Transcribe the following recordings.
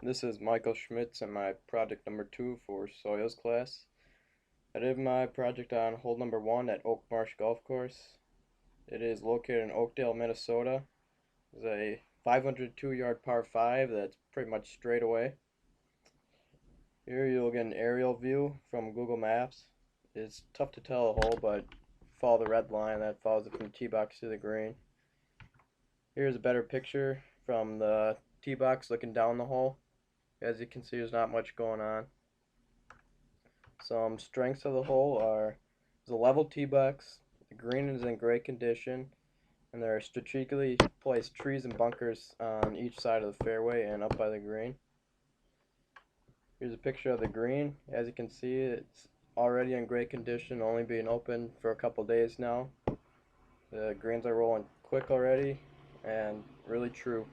This is Michael Schmitz and my project number 2 for Soils class. I did my project on hole number 1 at Oak Marsh Golf Course. It is located in Oakdale, Minnesota. It's a 502-yard par 5 that's pretty much straight away. Here you'll get an aerial view from Google Maps. It's tough to tell a hole, but follow the red line that follows it from the tee box to the green. Here's a better picture from the tee box looking down the hole. As you can see, there's not much going on. Some strengths of the hole are the level tee box, the green is in great condition, and there are strategically placed trees and bunkers on each side of the fairway and up by the green. Here's a picture of the green. As you can see, it's already in great condition, only being open for a couple days now. The greens are rolling quick already and really true.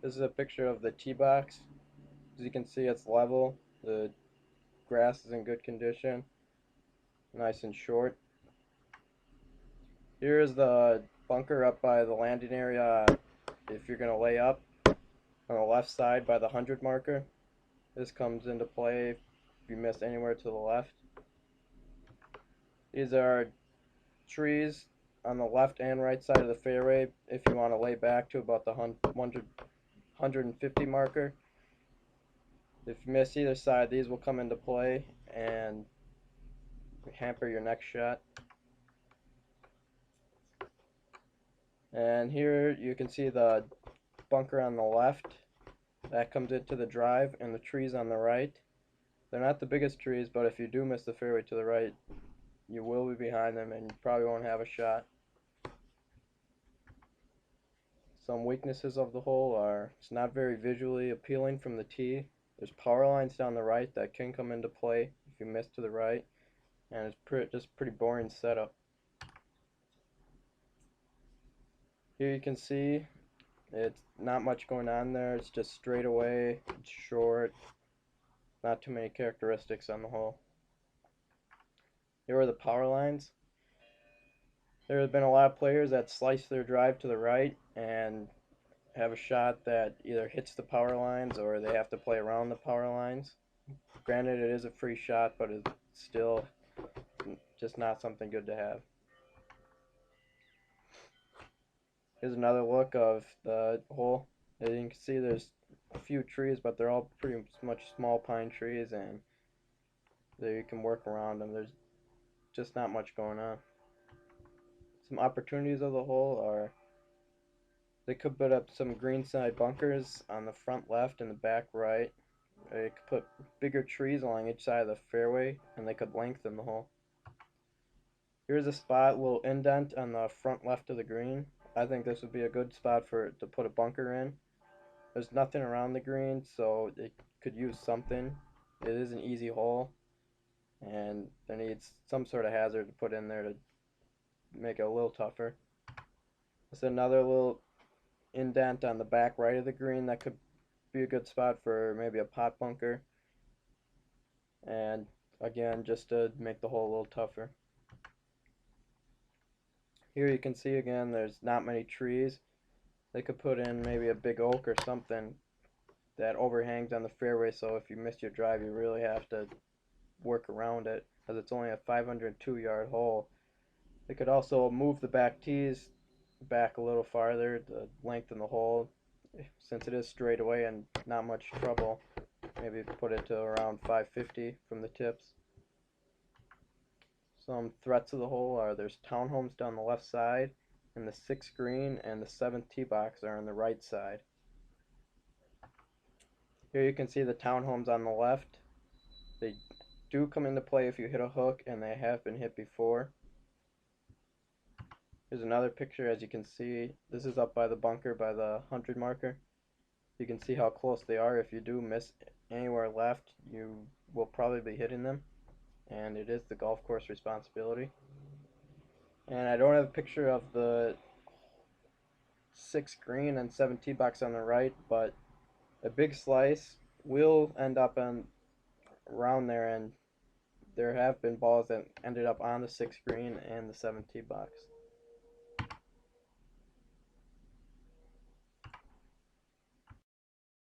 This is a picture of the tee box. As you can see, it's level. The grass is in good condition, nice and short. Here is the bunker up by the landing area if you're going to lay up on the left side by the 100 marker. This comes into play if you miss anywhere to the left. These are trees on the left and right side of the fairway if you want to lay back to about the 150 marker. If you miss either side, these will come into play and hamper your next shot. And here you can see the bunker on the left that comes into the drive, and the trees on the right. They're not the biggest trees, but if you do miss the fairway to the right, you will be behind them and you probably won't have a shot. Some weaknesses of the hole are it's not very visually appealing from the tee. There's power lines down the right that can come into play if you miss to the right, and it's just pretty boring setup. Here you can see it's not much going on there. It's just straight away, it's short, not too many characteristics on the hole. Here are the power lines. There have been a lot of players that slice their drive to the right and have a shot that either hits the power lines or they have to play around the power lines. Granted, it is a free shot, but it's still just not something good to have. Here's another look of the hole. As you can see, there's a few trees, but they're all pretty much small pine trees, and there you can work around them. There's just not much going on. Some opportunities of the hole are they could put up some greenside bunkers on the front left and the back right. They could put bigger trees along each side of the fairway, and they could lengthen the hole. Here's a spot, a little indent on the front left of the green. I think this would be a good spot to put a bunker in. There's nothing around the green, so it could use something. It is an easy hole, and there needs some sort of hazard to put in there to make it a little tougher. There's another little indent on the back right of the green that could be a good spot for maybe a pot bunker, and again, just to make the hole a little tougher. Here you can see again there's not many trees. They could put in maybe a big oak or something that overhangs on the fairway, so if you miss your drive you really have to work around it, because it's only a 502-yard hole. They could also move the back tees back a little farther to lengthen the hole, since it is straight away and not much trouble. Maybe put it to around 550 from the tips. Some threats of the hole are there's townhomes down the left side, and the 6th green and the 7th tee box are on the right side. Here you can see the townhomes on the left. They do come into play if you hit a hook, and they have been hit before. Here's another picture. As you can see, this is up by the bunker by the 100 marker. You can see how close they are. If you do miss anywhere left, you will probably be hitting them, and it is the golf course responsibility. And I don't have a picture of the 6th green and 7 tee box on the right, but a big slice will end up around there, and there have been balls that ended up on the 6th green and the 7th tee box.